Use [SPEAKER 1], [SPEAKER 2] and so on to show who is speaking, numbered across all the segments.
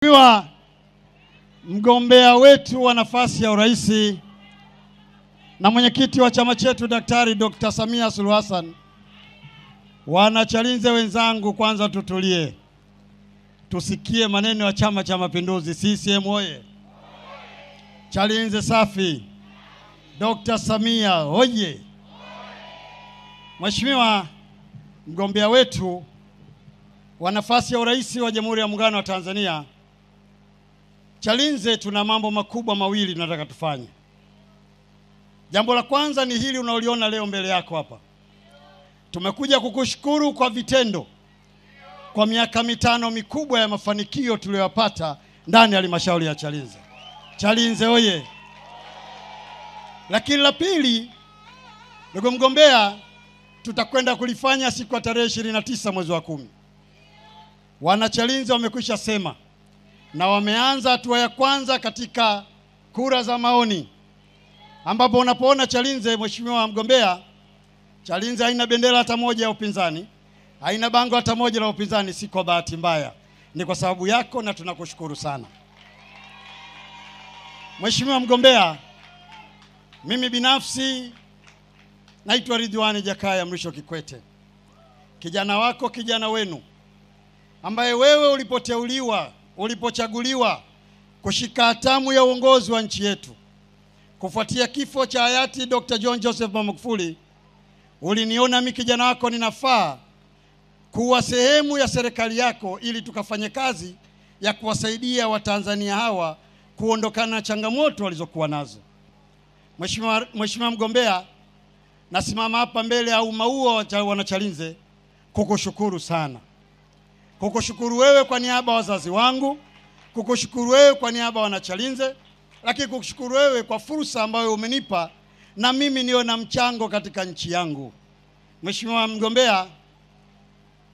[SPEAKER 1] Mheshimiwa mgombea wetu wa nafasi ya urais na mwenyekiti wa chama chetu Daktari Dr. Samia Suluhu Hassan, wanachalinze wenzangu, kwanza tutulie, tusikie maneno ya Chama cha Mapinduzi. CCM oye! Chalinze safi! Dr. Samia oye! Mheshimiwa mgombea wetu wa nafasi ya urais wa Jamhuri ya Muungano wa Tanzania, Chalinze tuna mambo makubwa mawili tunataka tufanye. Jambo la kwanza ni hili unaoliona leo mbele yako hapa. Tumekuja kukushukuru kwa vitendo kwa miaka 5 mikubwa ya mafanikio tuliyopata ndani ya halmashauri ya Chalinze. Chalinze oye! Lakini la pili, ndugu mgombea, tutakwenda kulifanya siku ya tarehe 29 mwezi wa 10. Wana Chalinze wamekwisha sema na wameanza hatua ya kwanza katika kura za maoni, ambapo unapoona Chalinze, mheshimiwa mgombea, Chalinze haina bendera hata moja ya upinzani, haina bango hata moja la upinzani. Si kwa bahati mbaya, ni kwa sababu yako na tunakushukuru sana. Mheshimiwa mgombea, mimi binafsi naitwa Ridhiwani Jakaya Mrisho Kikwete, kijana wako, kijana wenu ambaye wewe ulipochaguliwa kushika hatamu ya uongozi wa nchi yetu kufuatia kifo cha hayati Dr. John Joseph Magufuli, uliniona mimi kijana wako ninafaa kuwa sehemu ya serikali yako ili tukafanye kazi ya kuwasaidia Watanzania hawa kuondokana na changamoto walizokuwa nazo. Mheshimiwa mgombea, nasimama hapa mbele au maua wa Wanachalinze kukushukuru sana. Kukushukuru wewe kwa niaba ya wazazi wangu, kukushukuru wewe kwa niaba ya Wanachalinze, lakini kukushukuru wewe kwa fursa ambayo umenipa na mimi niwe na mchango katika nchi yangu. Mheshimiwa mgombea,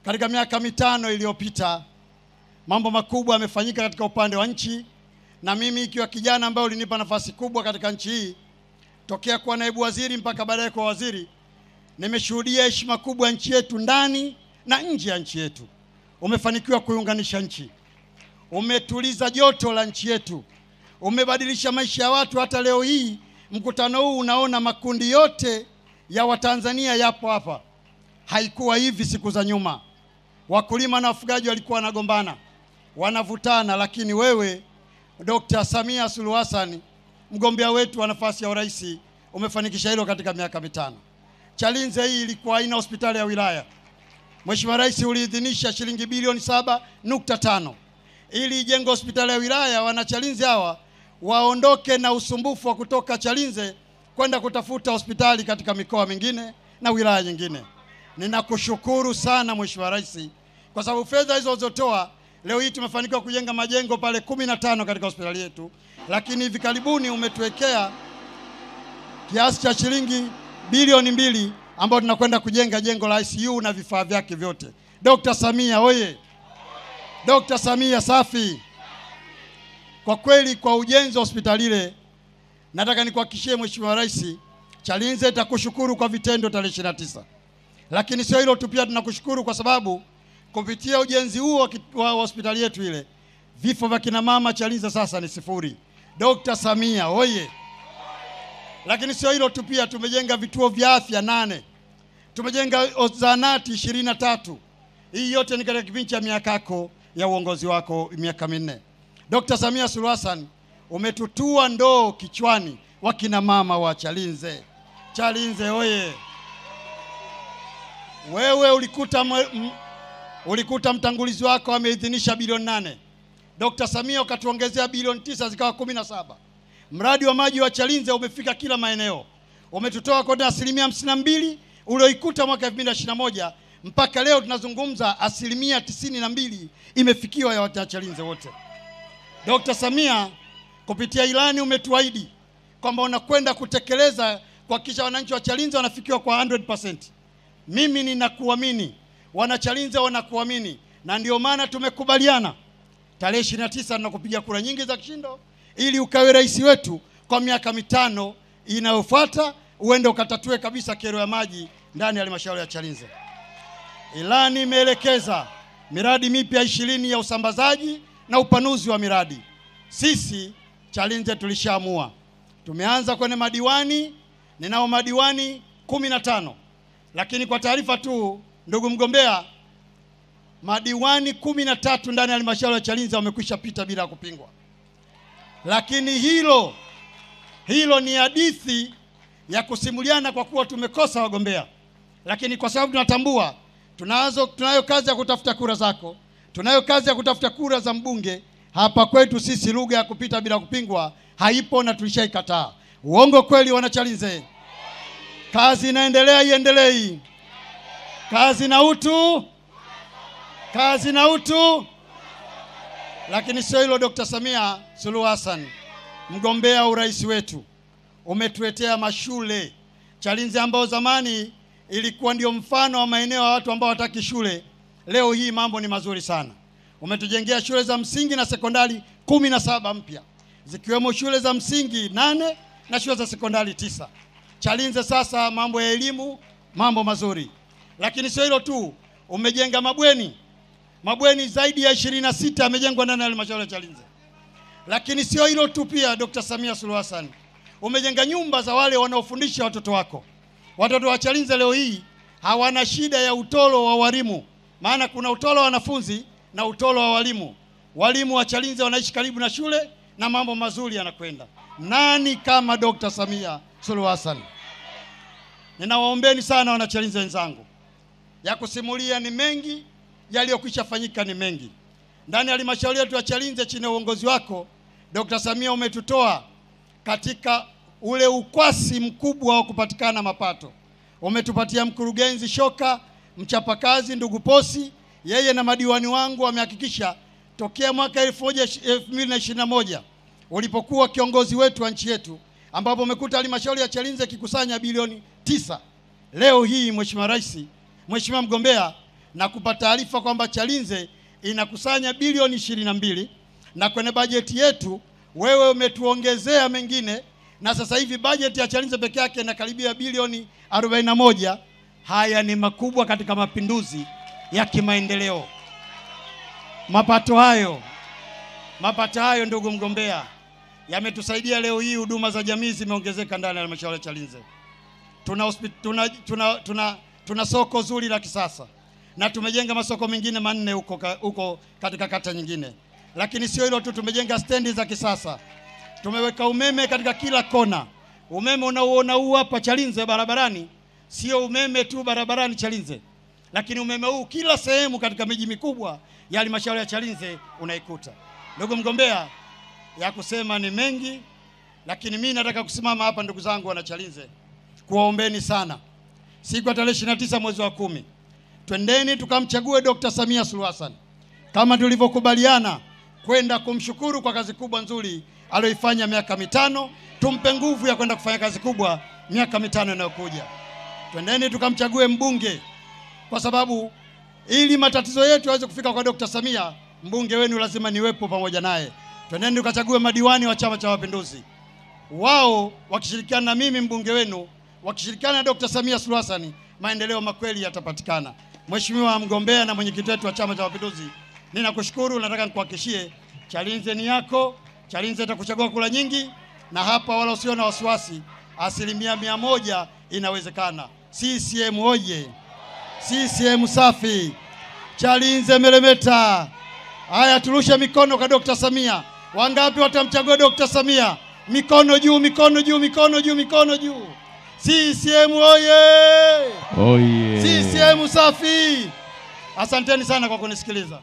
[SPEAKER 1] katika miaka 5 iliyopita mambo makubwa yamefanyika katika upande wa nchi, na mimi ikiwa kijana ambaye ulinipa nafasi kubwa katika nchi hii, tokea kwa naibu waziri mpaka baadaye kwa waziri, nimeshuhudia heshima kubwa nchi yetu ndani na nje ya nchi yetu. Umefanikiwa kuiunganisha nchi, umetuliza joto la nchi yetu, umebadilisha maisha ya watu. Hata leo hii mkutano huu unaona makundi yote ya Watanzania yapo hapa. Haikuwa hivi siku za nyuma. Wakulima na wafugaji walikuwa wanagombana, wanavutana, lakini wewe Dr. Samia Suluhu Hassan, mgombea wetu wa nafasi ya urais, umefanikisha hilo katika miaka 5. Chalinze hii ilikuwa haina hospitali ya wilaya. Mheshimiwa Rais uliidhinisha shilingi bilioni 7.5 ili ijenge hospitali ya wilaya. Wanachalinze hawa waondoke na usumbufu wa kutoka Chalinze kwenda kutafuta hospitali katika mikoa mingine na wilaya nyingine. Ninakushukuru sana Mheshimiwa Rais kwa sababu fedha hizo ulizotoa, leo hii tumefanikiwa kujenga majengo pale 15 katika hospitali yetu, lakini hivi karibuni umetuwekea kiasi cha shilingi bilioni 2 ambao tunakwenda kujenga jengo la ICU na vifaa vyake vyote. Dr. Samia oye! Dr. Samia safi! Kwa kweli, kwa ujenzi wa hospitali ile, nataka nikuhakikishie Mheshimiwa Rais, Chalinze itakushukuru kwa vitendo tarehe 29. Lakini sio hilo tu, pia tunakushukuru kwa sababu kupitia ujenzi huo wa hospitali yetu ile, vifo vya kina mama Chalinze sasa ni 0. Dr. Samia oye! Lakini sio hilo tu, pia tumejenga vituo vya afya 8. Tumejenga zahanati 23. Hii yote ni katika kipindi cha miaka yako ya uongozi wako, miaka 4. Dr. Samia Suluhu Hassan, umetutua ndoo kichwani wa kina mama wa Chalinze. Chalinze oye! Wewe ulikuta mtangulizi wako ameidhinisha bilioni 8. Dr. Samia ukatuongezea bilioni 9 zikawa 17. Mradi wa maji wa Chalinze umefika kila maeneo. Umetutoa kwa 52% ulioikuta mwaka 2021 mpaka leo tunazungumza 92% imefikiwa ya watu wa Chalinze wote. Dr. Samia, kupitia ilani umetuahidi kwamba unakwenda kutekeleza kuhakikisha wananchi wa Chalinze wanafikiwa kwa 100%. Mimi ninakuamini, wana Chalinze wanakuamini, na ndio maana tumekubaliana tarehe 29 tunakupigia kura nyingi za kishindo ili ukawe rais wetu kwa miaka 5 inayofuata, uende ukatatue kabisa kero ya maji ndani ya halmashauri ya Chalinze. Ilani imeelekeza miradi mipya 20 ya usambazaji na upanuzi wa miradi. Sisi Chalinze tulishaamua. Tumeanza kwenye madiwani, ninao madiwani 15. Lakini kwa taarifa tu, ndugu mgombea, madiwani 13 ndani ya halmashauri ya Chalinze wamekwisha pita bila kupingwa. Lakini hilo ni hadithi ya kwa kuwa tumekosa wagombea. Lakini kwa sababu tunatambua tunayo kazi ya kutafuta kura zako, tunayo kazi ya kutafuta kura za mbunge. Hapa kwetu sisi lugha ya kupita bila kupingwa haipo na tulishaikataa. Uongo kweli wana Chalinze? Kazi inaendelea, iendelee. Kazi na utu. Kazi na utu. Lakini sio hilo, Dr. Samia Suluhu Hassan, mgombea urais wetu, umetuletea mashule Chalinze ambao zamani ilikuwa ndio mfano wa maeneo ya watu ambao wataki shule. Leo hii mambo ni mazuri sana. Umetujengea shule za msingi na sekondari 17 mpya, zikiwemo shule za msingi 8 na shule za sekondari 9. Chalinze sasa mambo ya elimu, mambo mazuri. Lakini sio hilo tu, umejenga mabweni zaidi ya 26 yamejengwa ndani ya halmashauri ya Chalinze. Lakini sio hilo tu, pia Dr. Samia Suluhu Hassan, umejenga nyumba za wale wanaofundisha watoto wako. Watoto wa Chalinze leo hii hawana shida ya utoro wa walimu, maana kuna utoro wa wanafunzi na utoro wa walimu. Walimu wa Chalinze wanaishi karibu na shule na mambo mazuri yanakwenda. Nani kama Dr. Samia Suluhu Hassan? Ninawaombeni sana wana Chalinze wenzangu. Ya kusimulia ni mengi, yaliyokwisha fanyika ni mengi. Ndani ya halmashauri yetu ya Chalinze chini ya uongozi wako Dr. Samia, umetutoa katika ule ukwasi mkubwa wa kupatikana mapato. Umetupatia mkurugenzi shoka, mchapakazi, ndugu Posi. Yeye na madiwani wangu wamehakikisha tokea mwaka 2021 ulipokuwa kiongozi wetu wa nchi yetu, ambapo umekuta halmashauri ya Chalinze kikusanya bilioni 9. Leo hii Mheshimiwa Rais, Mheshimiwa mgombea, na kupata taarifa kwamba Chalinze inakusanya bilioni 22, na kwenye bajeti yetu wewe umetuongezea mengine, na sasa hivi bajeti ya Chalinze peke yake inakaribia bilioni 41. Haya ni makubwa katika mapinduzi ya kimaendeleo. Mapato hayo ndugu mgombea, yametusaidia leo hii huduma za jamii zimeongezeka ndani ya halmashauri ya Chalinze. Tuna soko zuri la kisasa, na tumejenga masoko mengine 4 huko katika kata nyingine. Lakini sio hilo tu, tumejenga stendi za kisasa. Tumeweka umeme katika kila kona. Umeme unaoona huu hapa Chalinze barabarani, sio umeme tu barabarani Chalinze, lakini umeme huu kila sehemu katika miji mikubwa ya halmashauri ya Chalinze unaikuta. Ndugu mgombea, ya kusema ni mengi, lakini mimi nataka kusimama hapa, ndugu zangu wana Chalinze, kuwaombeni sana. Siku ya tarehe 29 mwezi wa 10, twendeni tukamchague Dr. Samia Suluhu Hassan kama tulivyokubaliana, kwenda kumshukuru kwa kazi kubwa nzuri aliyoifanya miaka 5. Tumpe nguvu ya kwenda kufanya kazi kubwa miaka 5 inayokuja. Twendeni tukamchague mbunge, kwa sababu ili matatizo yetu yaweze kufika kwa Dr. Samia, mbunge wenu lazima niwepo pamoja naye. Twendeni tukachague madiwani wa Chama cha Mapinduzi, wao wakishirikiana na mimi mbunge wenu, wakishirikiana na Dr. Samia Suluhu Hassan, maendeleo makweli yatapatikana. Mheshimiwa mgombea na mwenyekiti wetu wa Chama cha Mapinduzi, ninakushukuru. Nataka nikuhakikishie Chalinze ni yako. Chalinze itakuchagua kula nyingi, na hapa wala usio na wasiwasi, 100% inawezekana. CCM oye! CCM safi! Chalinze meremeta! Haya, turushe mikono kwa Dr. Samia. Wangapi watamchagua Dr. Samia? Mikono juu, mikono juu, mikono juu, mikono juu. CCM oye! Oye! CCM safi! Asanteni sana kwa kunisikiliza.